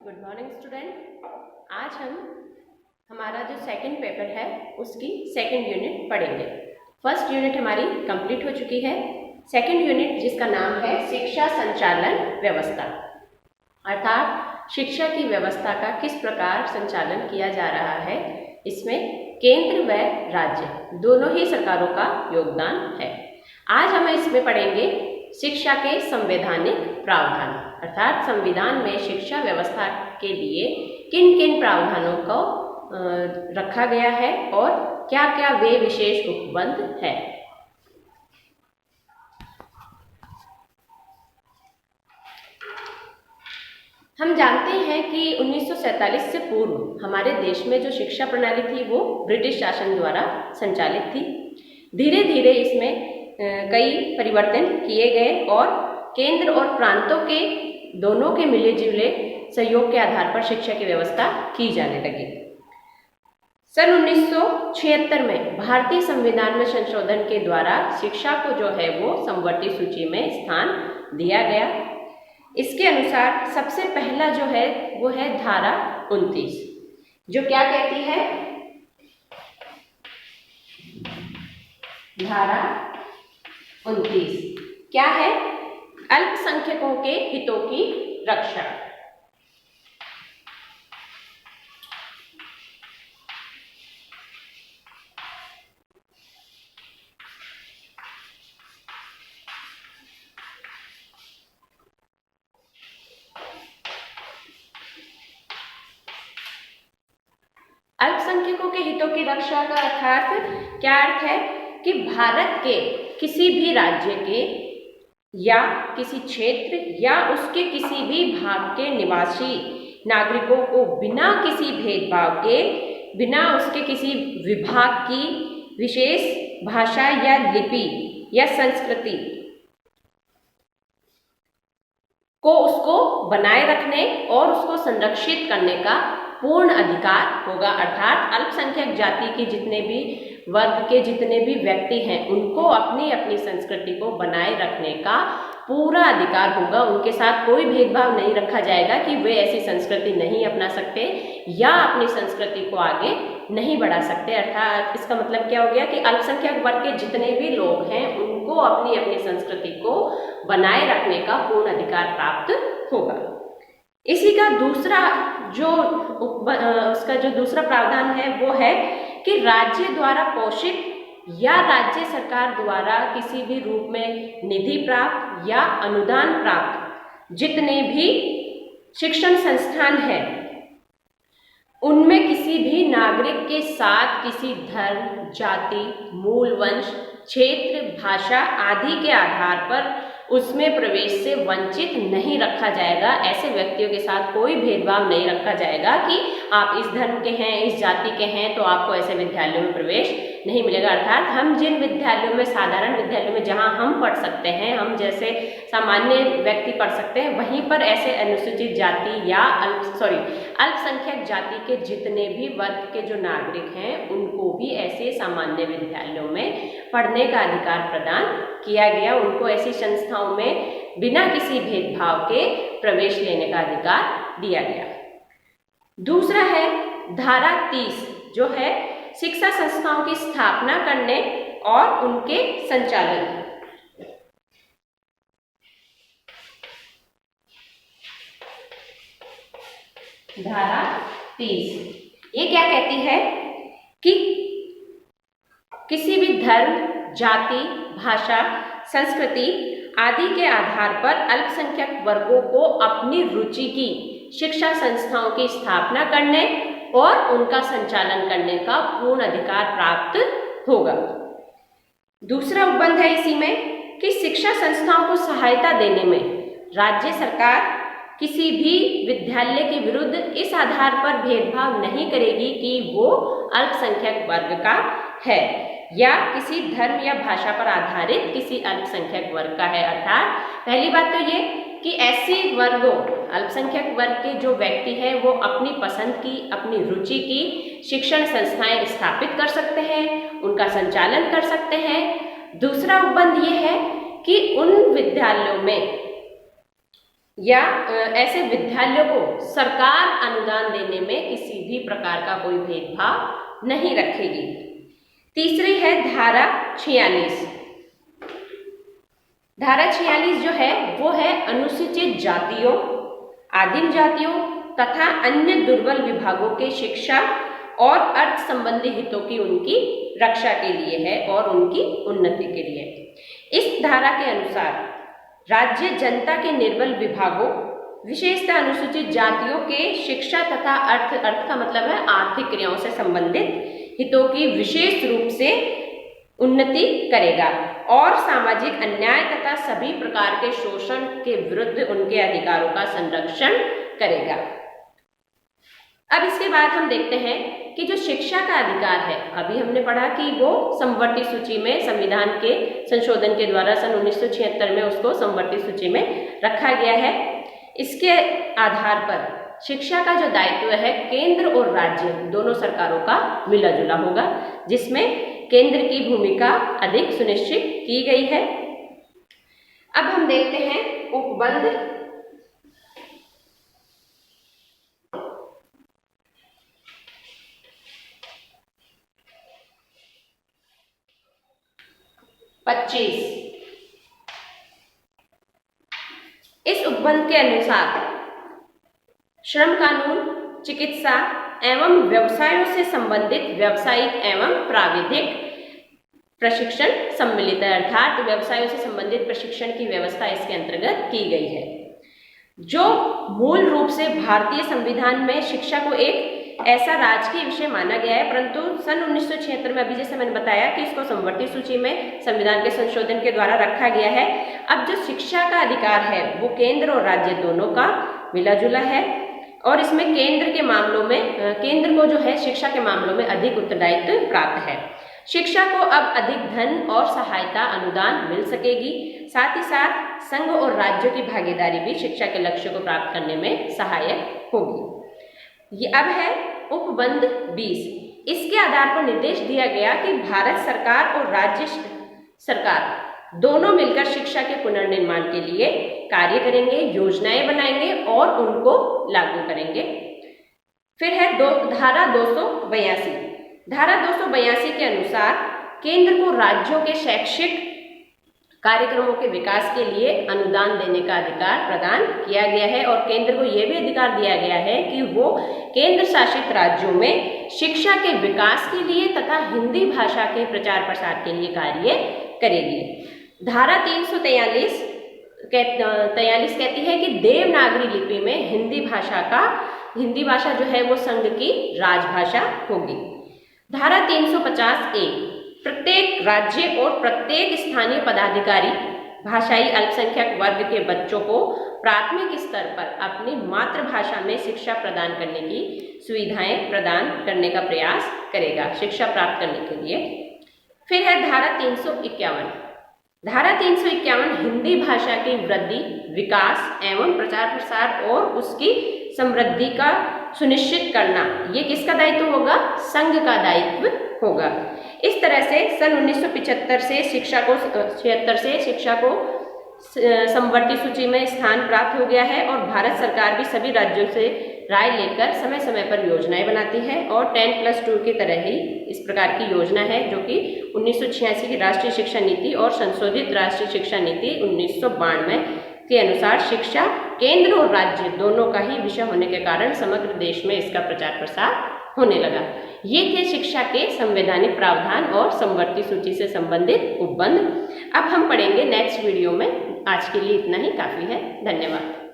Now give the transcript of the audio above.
Good morning student. आज हम हमारा जो सेकंड पेपर है उसकी सेकंड यूनिट पढ़ेंगे। फर्स्ट यूनिट हमारी कंप्लीट हो चुकी है। सेकंड यूनिट जिसका नाम है शिक्षा संचालन व्यवस्था, अर्थात शिक्षा की व्यवस्था का किस प्रकार संचालन किया जा रहा है। इसमें केंद्र व राज्य दोनों ही सरकारों का योगदान है। आज हम इसमें पढ़ेंगे शिक्षा के संवैधानिक प्रावधान, अर्थात संविधान में शिक्षा व्यवस्था के लिए किन किन प्रावधानों को रखा गया है और क्या क्या वे विशेष उपबंध है। हम जानते हैं कि 1947 से पूर्व हमारे देश में जो शिक्षा प्रणाली थी वो ब्रिटिश शासन द्वारा संचालित थी। धीरे धीरे इसमें कई परिवर्तन किए गए और केंद्र और प्रांतों के दोनों के मिले जुले सहयोग के आधार पर शिक्षा की व्यवस्था की जाने लगी। सन 1976 में भारतीय संविधान में संशोधन के द्वारा शिक्षा को जो है वो समवर्ती सूची में स्थान दिया गया। इसके अनुसार सबसे पहला जो है वो है धारा 29, जो क्या कहती है? धारा 29 क्या है? अल्पसंख्यकों के हितों की रक्षा। अल्पसंख्यकों के हितों की रक्षा का अर्थात क्या अर्थ है कि भारत के किसी भी राज्य के या किसी क्षेत्र या उसके किसी भी भाग के निवासी नागरिकों को बिना किसी भेदभाव के, बिना उसके किसी विभाग की विशेष भाषा या लिपि या संस्कृति को उसको बनाए रखने और उसको संरक्षित करने का पूर्ण अधिकार होगा। अर्थात अल्पसंख्यक जाति के जितने भी वर्ग के जितने भी व्यक्ति हैं उनको अपनी अपनी संस्कृति को बनाए रखने का पूरा अधिकार होगा। उनके साथ कोई भेदभाव नहीं रखा जाएगा कि वे ऐसी संस्कृति नहीं अपना सकते या अपनी संस्कृति को आगे नहीं बढ़ा सकते। अर्थात इसका मतलब क्या हो गया कि अल्पसंख्यक वर्ग के जितने भी लोग हैं उनको अपनी अपनी संस्कृति को बनाए रखने का पूर्ण अधिकार प्राप्त होगा। इसी का दूसरा जो उसका जो दूसरा प्रावधान है वो है कि राज्य द्वारा पोषित या राज्य सरकार द्वारा किसी भी रूप में निधि प्राप्त या अनुदान प्राप्त जितने भी शिक्षण संस्थान हैं उनमें किसी भी नागरिक के साथ किसी धर्म, जाति, मूल वंश, क्षेत्र, भाषा आदि के आधार पर उसमें प्रवेश से वंचित नहीं रखा जाएगा। ऐसे व्यक्तियों के साथ कोई भेदभाव नहीं रखा जाएगा कि आप इस धर्म के हैं, इस जाति के हैं तो आपको ऐसे विद्यालयों में प्रवेश नहीं मिलेगा। अर्थात हम जिन विद्यालयों में, साधारण विद्यालयों में जहां हम पढ़ सकते हैं, हम जैसे सामान्य व्यक्ति पढ़ सकते हैं, वहीं पर ऐसे अनुसूचित जाति या अल्पसंख्यक जाति के जितने भी वर्ग के जो नागरिक हैं उनको भी ऐसे सामान्य विद्यालयों में पढ़ने का अधिकार प्रदान किया गया। उनको ऐसी संस्थाओं में बिना किसी भेदभाव के प्रवेश लेने का अधिकार दिया गया। दूसरा है धारा 30, जो है शिक्षा संस्थाओं की स्थापना करने और उनके संचालन। धारा 30 ये क्या कहती है कि किसी भी धर्म, जाति, भाषा, संस्कृति आदि के आधार पर अल्पसंख्यक वर्गों को अपनी रुचि की शिक्षा संस्थाओं की स्थापना करने और उनका संचालन करने का पूर्ण अधिकार प्राप्त होगा। दूसरा उपबंध है इसी में कि शिक्षा संस्थाओं को सहायता देने में राज्य सरकार किसी भी विद्यालय के विरुद्ध इस आधार पर भेदभाव नहीं करेगी कि वो अल्पसंख्यक वर्ग का है या किसी धर्म या भाषा पर आधारित किसी अल्पसंख्यक वर्ग का है। अर्थात पहली बात तो ये कि ऐसी वर्गों, अल्पसंख्यक वर्ग के जो व्यक्ति हैं वो अपनी पसंद की, अपनी रुचि की शिक्षण संस्थाएं स्थापित कर सकते हैं, उनका संचालन कर सकते हैं। दूसरा उपबंध ये है कि उन विद्यालयों में या ऐसे विद्यालयों को सरकार अनुदान देने में किसी भी प्रकार का कोई भेदभाव नहीं रखेगी। तीसरी है धारा 46। धारा 46 जो है वो है अनुसूचित जातियों, आदिम जातियों तथा अन्य दुर्बल विभागों के शिक्षा और अर्थ संबंधी हितों की उनकी रक्षा के लिए है और उनकी उन्नति के लिए। इस धारा के अनुसार राज्य जनता के निर्बल विभागों, विशेषतः अनुसूचित जातियों के शिक्षा तथा अर्थ का मतलब है आर्थिक क्रियाओं से संबंधित हितों की विशेष रूप से उन्नति करेगा और सामाजिक अन्याय तथा सभी प्रकार के शोषण के विरुद्ध उनके अधिकारों का संरक्षण करेगा। अब इसके बाद हम देखते हैं कि जो शिक्षा का अधिकार है, अभी हमने पढ़ा कि वो समवर्ती सूची में संविधान के संशोधन के द्वारा सन 1976 में उसको समवर्ती सूची में रखा गया है। इसके आधार पर शिक्षा का जो दायित्व है केंद्र और राज्य दोनों सरकारों का मिला जुला होगा, जिसमें केंद्र की भूमिका अधिक सुनिश्चित की गई है। अब हम देखते हैं उपबंध 25। इस उपबंध के अनुसार श्रम कानून, चिकित्सा एवं व्यवसायों से संबंधित व्यावसायिक एवं प्राविधिक प्रशिक्षण सम्मिलित है, अर्थात व्यवसायों से संबंधित प्रशिक्षण की व्यवस्था इसके अंतर्गत की गई है। जो मूल रूप से भारतीय संविधान में शिक्षा को एक ऐसा राजकीय विषय माना गया है, परंतु सन 1976 में, अभी जैसे मैंने बताया कि इसको समवर्ती सूची में संविधान के संशोधन के द्वारा रखा गया है। अब जो शिक्षा का अधिकार है वो केंद्र और राज्य दोनों का मिला जुला है और इसमें केंद्र के मामलों में केंद्र को जो है शिक्षा के मामलों में अधिक उत्तरदायित्व प्राप्त है। शिक्षा को अब अधिक धन और सहायता अनुदान मिल सकेगी। साथ ही साथ संघ और राज्यों की भागीदारी भी शिक्षा के लक्ष्य को प्राप्त करने में सहायक होगी। ये अब है उपबंध 20। इसके आधार पर निर्देश दिया गया कि भारत सरकार और राज्य सरकार दोनों मिलकर शिक्षा के पुनर्निर्माण के लिए कार्य करेंगे, योजनाएं बनाएंगे और उनको लागू करेंगे। फिर है धारा 282। धारा 282 के अनुसार केंद्र को राज्यों के शैक्षिक कार्यक्रमों के विकास के लिए अनुदान देने का अधिकार प्रदान किया गया है और केंद्र को यह भी अधिकार दिया गया है कि वो केंद्र शासित राज्यों में शिक्षा के विकास के लिए तथा हिंदी भाषा के प्रचार प्रसार के लिए कार्य करेगी। धारा 343 कहती है कि देवनागरी लिपि में हिंदी भाषा जो है वो संघ की राजभाषा होगी। धारा 350A प्रत्येक राज्य और प्रत्येक स्थानीय पदाधिकारी भाषाई अल्पसंख्यक वर्ग के बच्चों को प्राथमिक स्तर पर अपनी मातृभाषा में शिक्षा प्रदान करने की सुविधाएं प्रदान करने का प्रयास करेगा शिक्षा प्राप्त करने के लिए। फिर है धारा 351। धारा 351 हिंदी भाषा की वृद्धि, विकास एवं प्रचार प्रसार और उसकी समृद्धि का सुनिश्चित करना, ये किसका दायित्व होगा? संघ का दायित्व होगा। इस तरह से सन 1975 से शिक्षा को समवर्ती सूची में स्थान प्राप्त हो गया है और भारत सरकार भी सभी राज्यों से राय लेकर समय समय पर योजनाएं बनाती है और 10+2 की तरह ही इस प्रकार की योजना है जो कि 1986 की राष्ट्रीय शिक्षा नीति और संशोधित राष्ट्रीय शिक्षा नीति 1992 के अनुसार शिक्षा केंद्र और राज्य दोनों का ही विषय होने के कारण समग्र देश में इसका प्रचार प्रसार होने लगा। ये थे शिक्षा के संवैधानिक प्रावधान और समवर्ती सूची से संबंधित उपबंध। अब हम पढ़ेंगे नेक्स्ट वीडियो में। आज के लिए इतना ही काफी है। धन्यवाद।